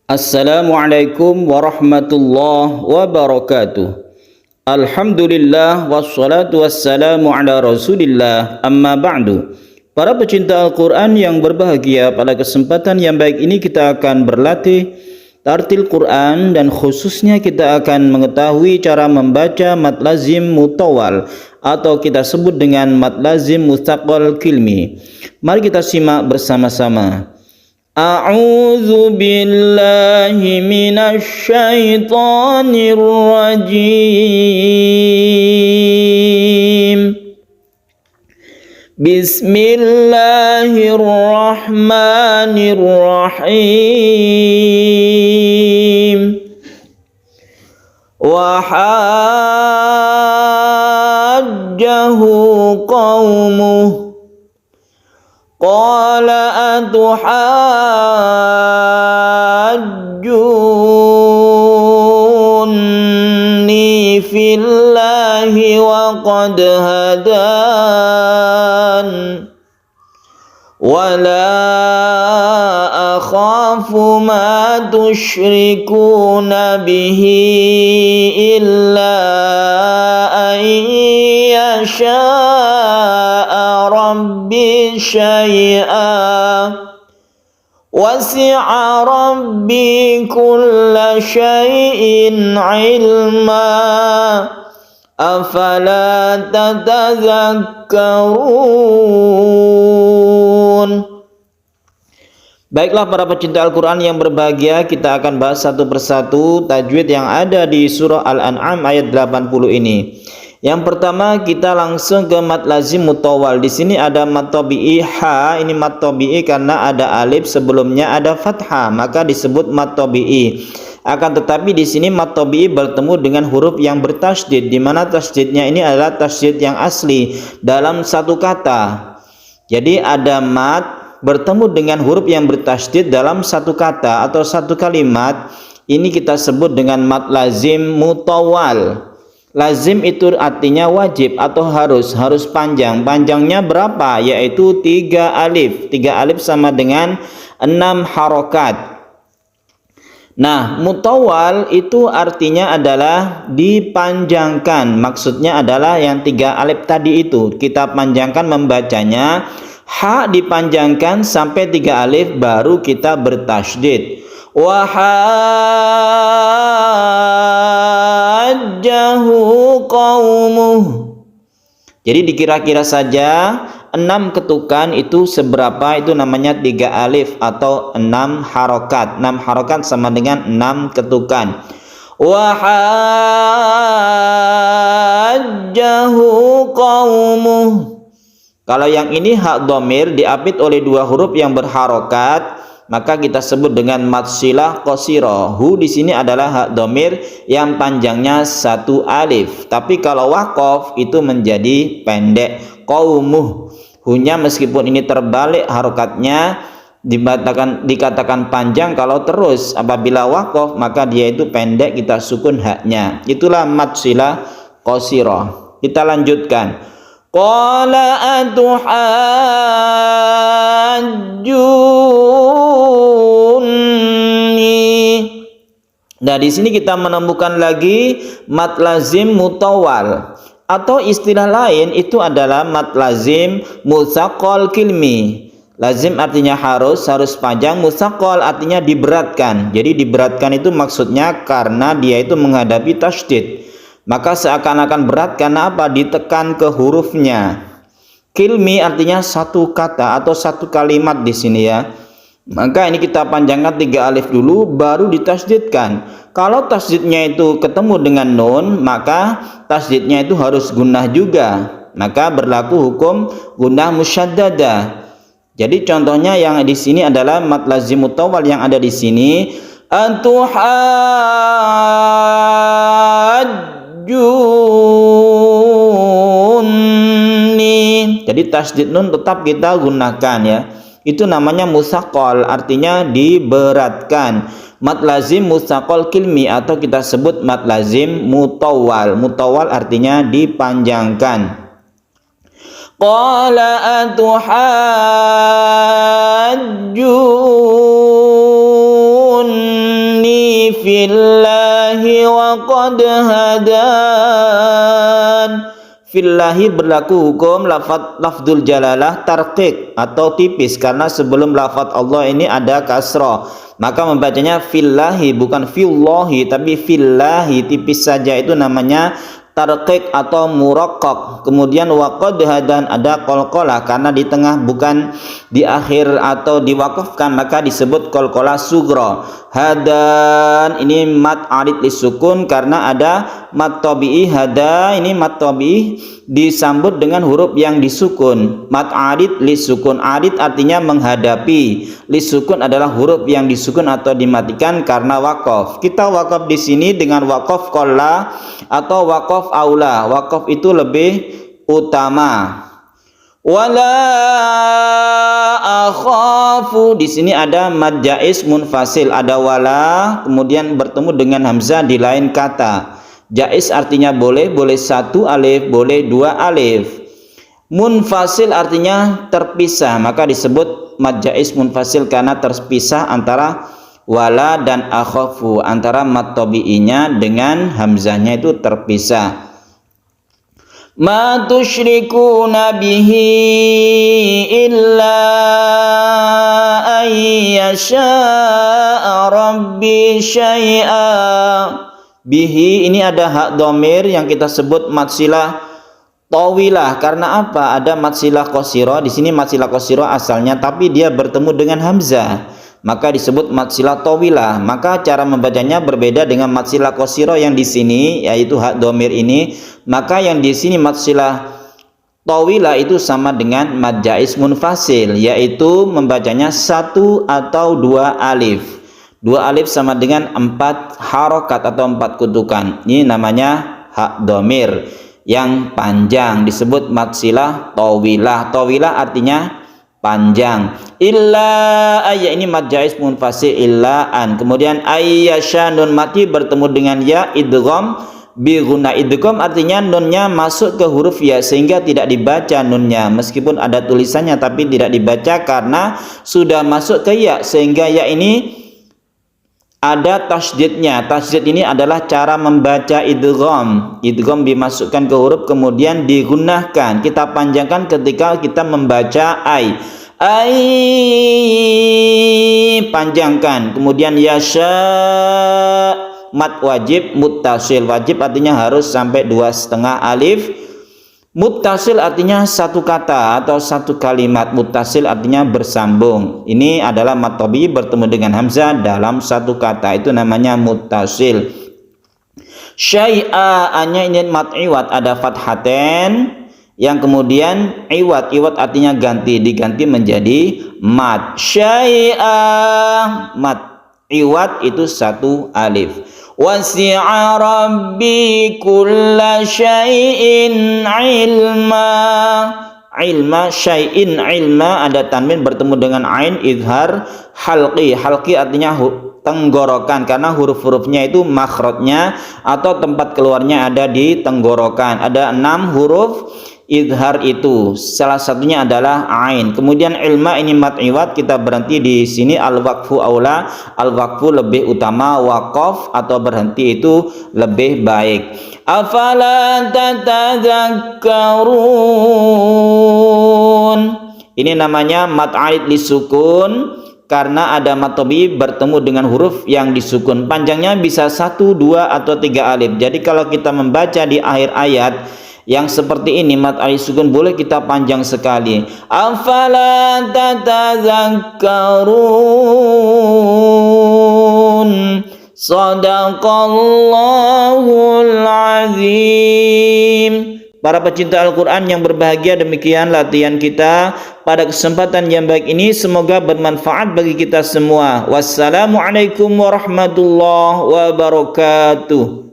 Assalamualaikum warahmatullahi wabarakatuh. Alhamdulillah wassalatu wassalamu ala rasulillah amma ba'du. Para pecinta Al-Quran yang berbahagia, pada kesempatan yang baik ini kita akan berlatih tartil Quran dan khususnya kita akan mengetahui cara membaca mad lazim mutawal atau kita sebut dengan mad lazim mustaqal kilmi. Mari kita simak bersama-sama. A'udzu billahi minasy syaithanir rajim. Bismillahirrahmanirrahim. Wa hajjahu qaumuhu qala atuhajjunni fillahi wa qad hadan wa la akhafu ma tusyrikuna bihi illa an yasha'a rabbi syai'a wasi'a rabbi kulla syai'in ilma afala tatadzakkarun. Baiklah para pecinta Al-Quran yang berbahagia, kita akan bahas satu persatu tajwid yang ada di surah Al-An'am ayat 80 ini. Yang pertama kita langsung ke mad lazim mutawal. Di sini ada mad tabi'i ha, ini mad tabi'i karena ada alif sebelumnya ada fathah, maka disebut mad tabi'i. Akan tetapi di sini mad tabi'i bertemu dengan huruf yang bertasydid, di mana tasydidnya ini adalah tasydid yang asli dalam satu kata. Jadi ada mad bertemu dengan huruf yang bertasydid dalam satu kata atau satu kalimat, ini kita sebut dengan mad lazim mutawal. Lazim itu artinya wajib atau harus panjang. Panjangnya berapa? Yaitu 3 alif. 3 alif sama dengan 6 harokat. Nah, mutawal itu artinya adalah dipanjangkan. Maksudnya adalah yang 3 alif tadi itu kita panjangkan membacanya. Ha dipanjangkan sampai 3 alif baru kita bertasydid. Wa hajjahu qaumuh. Jadi dikira-kira saja 6 ketukan itu seberapa, itu namanya 3 alif atau 6 harokat. 6 harokat sama dengan 6 ketukan. Wa hajjahu qaumuh. Kalau yang ini hak dhamir diapit oleh 2 huruf yang berharokat, maka kita sebut dengan mad silah qasira. Hu di sini adalah hak dhamir yang panjangnya 1 alif. Tapi kalau waqaf itu menjadi pendek. Qaumuh. Hunya meskipun ini terbalik harokatnya dikatakan panjang kalau terus. Apabila waqaf maka dia itu pendek, kita sukun haknya. Itulah mad silah qasira. Kita lanjutkan. Qala atuhajjunni. Nah, di sini kita menemukan lagi mad lazim mutawal, atau istilah lain itu adalah mad lazim mutsaqal kilmi. Lazim artinya harus panjang, mutsaqal artinya diberatkan. Jadi diberatkan itu maksudnya karena dia itu menghadapi tasydid. Maka seakan-akan berat karena apa? Ditekan ke hurufnya. Kilmi artinya satu kata atau satu kalimat di sini ya. Maka ini kita panjangkan 3 alif dulu baru ditasydidkan. Kalau tasydidnya itu ketemu dengan nun, maka tasydidnya itu harus gunnah juga. Maka berlaku hukum gunnah musyaddadah. Jadi contohnya yang di sini adalah mad lazim mutawal yang ada di sini. Junni. Jadi tasydid nun tetap kita gunakan ya. Itu namanya mutsaqal, artinya diberatkan. Mad lazim mutsaqal kilmi atau kita sebut mad lazim mutawal. Mutawal artinya dipanjangkan. Qala atuhajjunni fillahi wa qad hadan. Fillahi berlaku hukum lafdzul jalalah tarqiq atau tipis, karena sebelum lafadz Allah ini ada kasrah, maka membacanya fillahi bukan fillahi tapi fillahi, tipis saja, itu namanya tarqiq atau muraqqaq. Kemudian waqad hadan ada qalqalah, karena di tengah bukan di akhir atau diwaqafkan, maka disebut qalqalah sughra. Hadan ini mat arid lisukun, karena ada mat tabi'i. Hada ini mat tabi'i disambut dengan huruf yang disukun. Mat arid lisukun, arid artinya menghadapi, lisukun adalah huruf yang disukun atau dimatikan karena waqaf. Kita waqaf di sini dengan waqaf qalla atau waqaf aula. Waqaf itu lebih utama. Wala akhafu, di sini ada mad jaiz munfasil, ada wala kemudian bertemu dengan hamzah di lain kata. Jaiz artinya boleh, boleh satu alif, boleh dua alif. Munfasil artinya terpisah, maka disebut mad jaiz munfasil karena terpisah antara wala dan akhafu, antara mad tabi'inya dengan hamzahnya itu terpisah. Ma tusyrikuna bihi illa ayyasha'a rabbi syai'a. Bihi ini ada hak domir yang kita sebut matsilah tawilah. Karena apa? Ada matsilah qasirah. Di sini matsilah qasirah asalnya, tapi dia bertemu dengan hamzah, maka disebut matsilah tawilah. Maka cara membacanya berbeda dengan matsilah qasirah yang di sini, yaitu hak domir ini. Maka yang di sini matsilah tawilah itu sama dengan mad jaiz munfasil, yaitu membacanya satu atau dua alif. Dua alif sama dengan 4 harokat atau 4 kutukan. Ini namanya hak domir yang panjang, disebut matsilah tawilah. Tawilah artinya panjang. Illa ayya ini mad jaiz munfasil, illa an. Kemudian ayyasha nun mati bertemu dengan ya idgham bi gunna. Idgham artinya nunnya masuk ke huruf ya sehingga tidak dibaca nunnya, meskipun ada tulisannya tapi tidak dibaca karena sudah masuk ke ya, sehingga ya ini ada tasydidnya. Tasydid ini adalah cara membaca idgham. Idgham dimasukkan ke huruf kemudian digunakan, kita panjangkan ketika kita membaca ai. Panjangkan. Kemudian yasha mat wajib muttasil. Wajib artinya harus sampai 2,5 alif. Muttasil artinya satu kata atau satu kalimat. Muttasil artinya bersambung. Ini adalah mat tabi'i bertemu dengan hamzah dalam satu kata, itu namanya muttasil. Syai'a anya ini mat iwat, ada fathaten yang kemudian iwat. Iwat artinya ganti, diganti menjadi mat. Syai'a mat iwat itu satu alif. Wasi'a rabbi kulla syai'in ilma. Ilma syai'in ilma, ada tanwin bertemu dengan ain izhar halqi. Halqi artinya tenggorokan, karena huruf-hurufnya itu makhrajnya atau tempat keluarnya ada di tenggorokan. Ada 6 huruf izhar itu, salah satunya adalah ain. Kemudian ilma ini mat iwat, kita berhenti di sini. Al waqfu aula, al waqfu lebih utama, waqaf atau berhenti itu lebih baik. Afala tatadzakkarun, ini namanya mat aid lisukun karena ada mat tabi'i bertemu dengan huruf yang disukun. Panjangnya bisa 1, 2 atau 3 alif. Jadi kalau kita membaca di akhir ayat yang seperti ini mat alif sukun boleh kita panjang sekali. Afala tatadzakkarun. Shadaqallahul azim. Para pecinta Al-Quran yang berbahagia, demikian latihan kita pada kesempatan yang baik ini, semoga bermanfaat bagi kita semua. Wassalamualaikum warahmatullahi wabarakatuh.